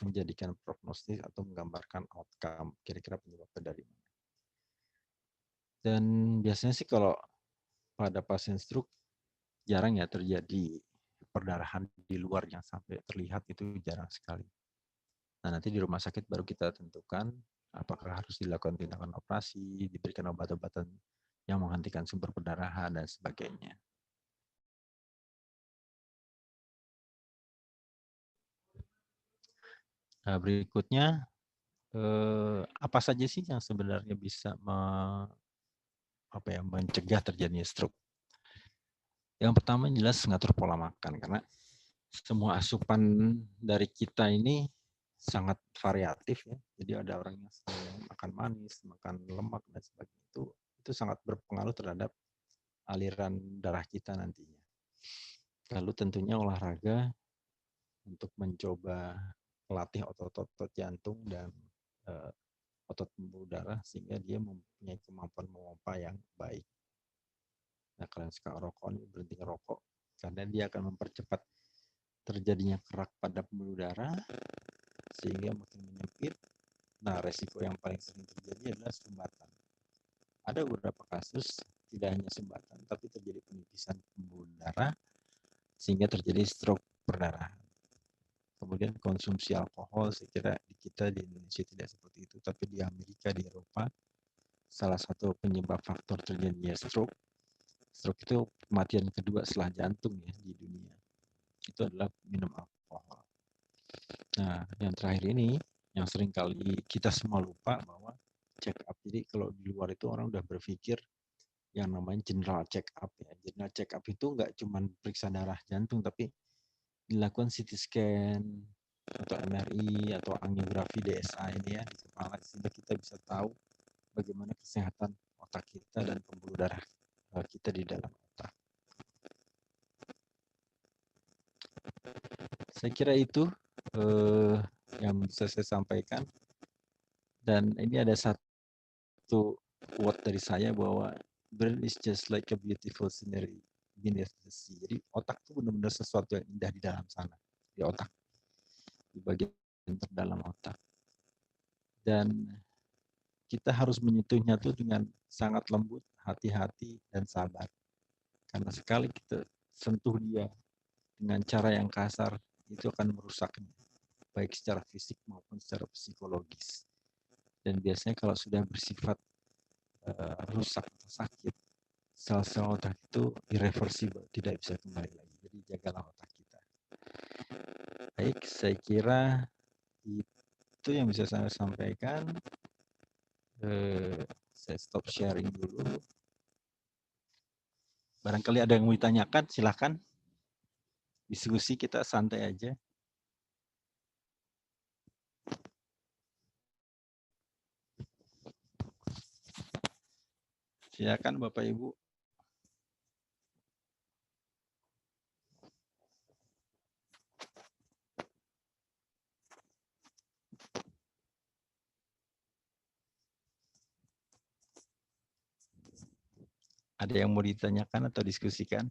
menjadikan prognostis atau menggambarkan outcome, kira-kira penyebabnya dari mana. Dan biasanya sih kalau pada pasien stroke jarang ya terjadi perdarahan di luar yang sampai terlihat, itu jarang sekali. Nah, nanti di rumah sakit baru kita tentukan apakah harus dilakukan tindakan operasi, diberikan obat-obatan yang menghentikan sumber perdarahan dan sebagainya. Nah, berikutnya apa saja sih yang sebenarnya bisa mencegah terjadinya stroke? Yang pertama jelas ngatur pola makan, karena semua asupan dari kita ini sangat variatif ya. Jadi ada orang yang makan manis, makan lemak dan sebagainya, itu sangat berpengaruh terhadap aliran darah kita nantinya. Lalu tentunya olahraga untuk mencoba melatih otot-otot jantung dan otot pembuluh darah sehingga dia mempunyai kemampuan memompa yang baik. Nah, kalian suka rokok, berhenti ngerokok karena dia akan mempercepat terjadinya kerak pada pembuluh darah sehingga makin menyempit. Nah, resiko yang paling sering terjadi adalah sumbatan. Ada beberapa kasus tidak hanya sumbatan, tapi terjadi penipisan pembuluh darah sehingga terjadi stroke perdarahan. Kemudian konsumsi alkohol, saya kira di kita di Indonesia tidak seperti itu, tapi di Amerika, di Eropa, salah satu penyebab faktor terjadinya stroke itu kematian kedua setelah jantung ya di dunia, itu adalah minum alkohol. Nah, yang terakhir ini, yang sering kali kita semua lupa bahwa check up. Jadi kalau di luar itu orang udah berpikir yang namanya general check up ya. General check up itu nggak cuma periksa darah jantung, tapi dilakukan CT scan atau MRI atau angiografi DSA ini ya di kepala, sehingga kita bisa tahu bagaimana kesehatan otak kita dan pembuluh darah kita di dalam otak. Saya kira itu yang bisa saya sampaikan. Dan ini ada satu quote dari saya bahwa brain is just like a beautiful scenery beneath the sea. Jadi otak itu benar-benar sesuatu yang indah di dalam sana, di otak, di bagian terdalam otak. Dan kita harus menyentuhnya tuh dengan sangat lembut, hati-hati, dan sabar. Karena sekali kita sentuh dia dengan cara yang kasar, itu akan merusaknya, baik secara fisik maupun secara psikologis. Dan biasanya kalau sudah bersifat rusak atau sakit, sel-sel otak itu irreversible, tidak bisa kembali lagi. Jadi jagalah otak kita. Baik, saya kira itu yang bisa saya sampaikan. Saya stop sharing dulu. Barangkali ada yang mau ditanyakan, silahkan. Diskusi kita santai aja. Silakan Bapak Ibu. Ada yang mau ditanyakan atau diskusikan?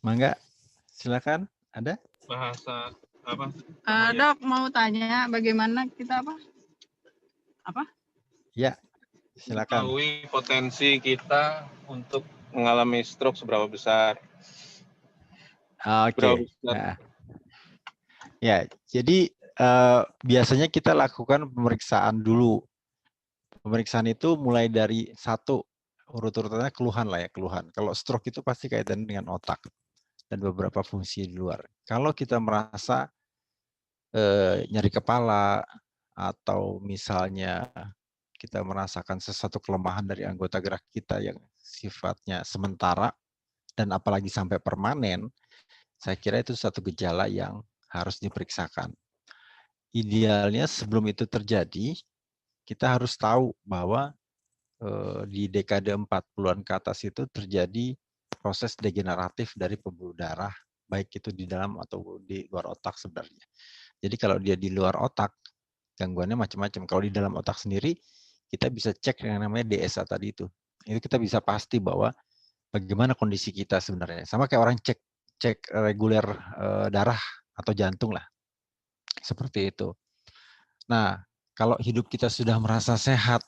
Mangga, silakan. Ada? Bahasa apa? Dok, mau tanya bagaimana kita apa? Ya, silakan. Mengetahui potensi kita untuk mengalami stroke seberapa besar? Oke. Nah, ya, jadi biasanya kita lakukan pemeriksaan dulu. Pemeriksaan itu mulai dari satu, urut-urutannya keluhan lah ya, keluhan. Kalau stroke itu pasti kaitan dengan otak dan beberapa fungsi di luar. Kalau kita merasa nyeri kepala atau misalnya kita merasakan sesuatu kelemahan dari anggota gerak kita yang sifatnya sementara dan apalagi sampai permanen, saya kira itu satu gejala yang harus diperiksakan. Idealnya sebelum itu terjadi, kita harus tahu bahwa di dekade 40-an ke atas itu terjadi proses degeneratif dari pembuluh darah, baik itu di dalam atau di luar otak sebenarnya. Jadi kalau dia di luar otak, gangguannya macam-macam. Kalau di dalam otak sendiri, kita bisa cek yang namanya DSA tadi itu. Itu kita bisa pasti bahwa bagaimana kondisi kita sebenarnya. Sama kayak orang cek reguler darah atau jantung lah. Seperti itu. Nah, kalau hidup kita sudah merasa sehat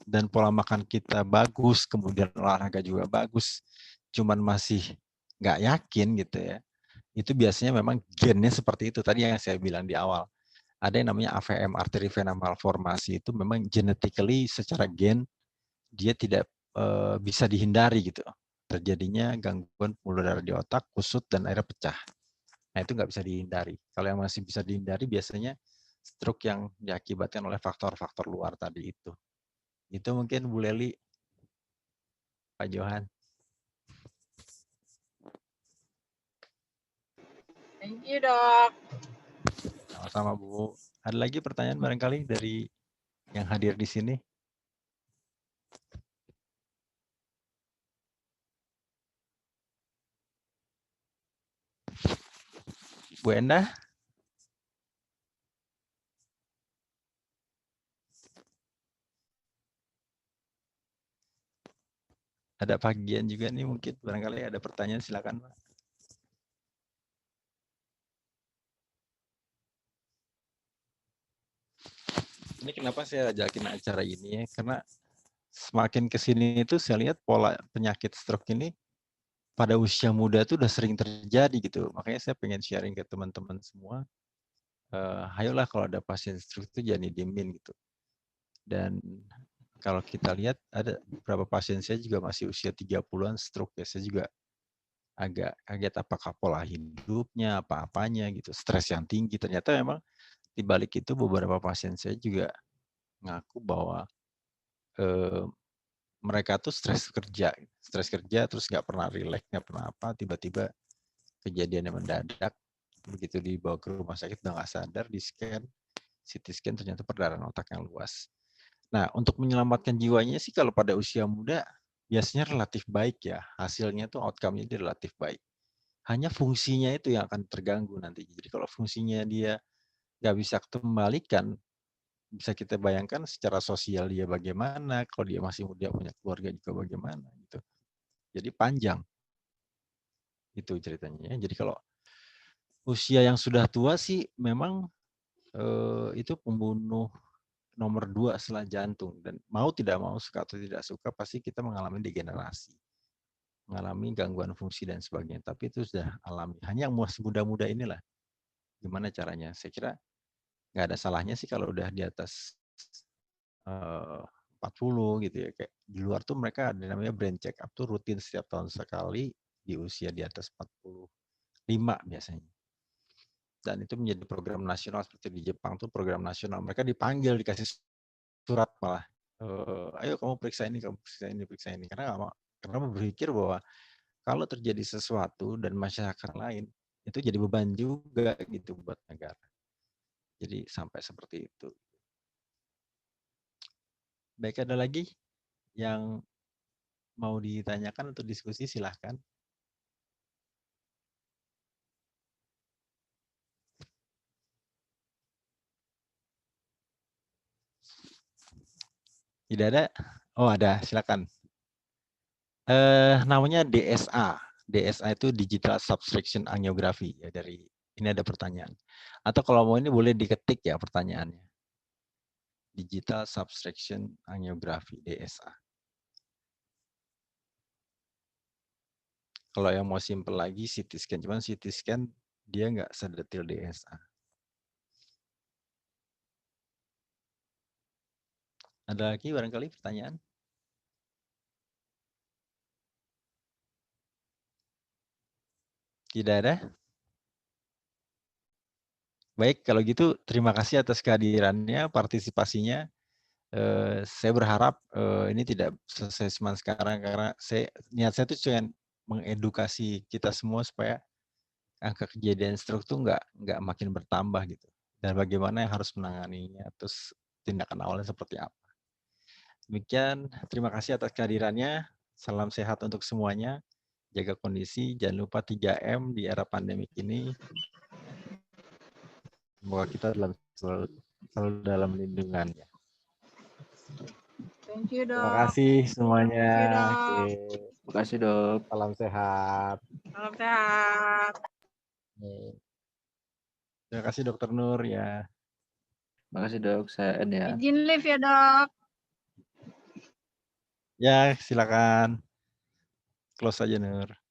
dan pola makan kita bagus, kemudian olahraga juga bagus, cuman masih nggak yakin gitu ya, itu biasanya memang gennya seperti itu. Tadi yang saya bilang di awal, ada yang namanya AVM, arteri vena malformasi, itu memang genetically secara gen, dia tidak bisa dihindari gitu. Terjadinya gangguan pembuluh darah di otak, kusut, dan akhirnya pecah. Nah, itu nggak bisa dihindari. Kalau yang masih bisa dihindari biasanya stroke yang diakibatkan oleh faktor-faktor luar tadi itu. Itu mungkin Bu Leli, Pak Johan. Thank you, Dok. Sama-sama Bu. Ada lagi pertanyaan barangkali dari yang hadir di sini? Bu Endah? Ada bagian juga nih mungkin, barangkali ada pertanyaan, silakan Pak. Ini kenapa saya ajakin acara ini ya, karena semakin kesini itu saya lihat pola penyakit stroke ini pada usia muda itu udah sering terjadi gitu. Makanya saya pengen sharing ke teman-teman semua. Ayolah kalau ada pasien stroke itu jangan didiemin gitu. Dan kalau kita lihat ada beberapa pasien saya juga masih usia 30-an stroke ya. Saya juga agak kaget apakah pola hidupnya, apa-apanya gitu. Stres yang tinggi. Ternyata memang di balik itu beberapa pasien saya juga ngaku bahwa mereka tuh stres kerja terus nggak pernah rileks, nggak pernah apa, tiba-tiba kejadiannya mendadak, begitu dibawa ke rumah sakit udah nggak sadar, di scan, CT scan ternyata perdarahan otak yang luas. Nah, untuk menyelamatkan jiwanya sih kalau pada usia muda biasanya relatif baik ya, hasilnya tuh outcome-nya dia relatif baik. Hanya fungsinya itu yang akan terganggu nanti. Jadi kalau fungsinya dia nggak bisa kembalikan, bisa kita bayangkan secara sosial dia bagaimana, kalau dia masih muda punya keluarga juga bagaimana gitu. Jadi panjang itu ceritanya. Jadi kalau usia yang sudah tua sih memang itu pembunuh nomor 2 setelah jantung, dan mau tidak mau, suka atau tidak suka, pasti kita mengalami degenerasi, mengalami gangguan fungsi dan sebagainya. Tapi itu sudah alami. Hanya yang masih muda-muda inilah gimana caranya. Saya kira nggak ada salahnya sih kalau udah di atas 40 gitu ya, kayak di luar tuh mereka ada namanya brain check up tuh rutin setiap tahun sekali di usia di atas 45 biasanya. Dan itu menjadi program nasional seperti di Jepang tuh program nasional. Mereka dipanggil, dikasih surat malah. Ayo kamu periksa ini, kamu periksa ini. Karena berpikir bahwa kalau terjadi sesuatu dan masyarakat lain, itu jadi beban juga gitu buat negara. Jadi sampai seperti itu. Baik, ada lagi yang mau ditanyakan atau diskusi, silahkan. Tidak ada? Oh, ada, silakan. Namanya DSA. DSA itu Digital Subtraction Angiography ya, dari ini ada pertanyaan. Atau kalau mau ini boleh diketik ya pertanyaannya. Digital Subtraction Angiography DSA. Kalau yang mau simple lagi CT scan, cuman CT scan dia nggak sedetil DSA. Ada lagi barangkali pertanyaan? Tidak ada? Baik, kalau gitu terima kasih atas kehadirannya, partisipasinya. Saya berharap ini tidak selesai cuma sekarang, karena niat saya itu cuma mengedukasi kita semua supaya angka kejadian stroke itu nggak makin bertambah gitu. Dan bagaimana yang harus menanganinya, terus tindakan awalnya seperti apa. Demikian, terima kasih atas kehadirannya. Salam sehat untuk semuanya. Jaga kondisi, jangan lupa 3M di era pandemik ini. Semoga kita selalu dalam lindungannya. Thank you, Terima Dok. kasih semuanya. Thank you, Dok. Oke. Terima kasih, Dok. Salam sehat. Salam sehat. Terima kasih Dokter Nur ya. Terima kasih, Dok. Saya Ed ya. Izin live ya, Dok. Ya, silakan. Close aja Nur.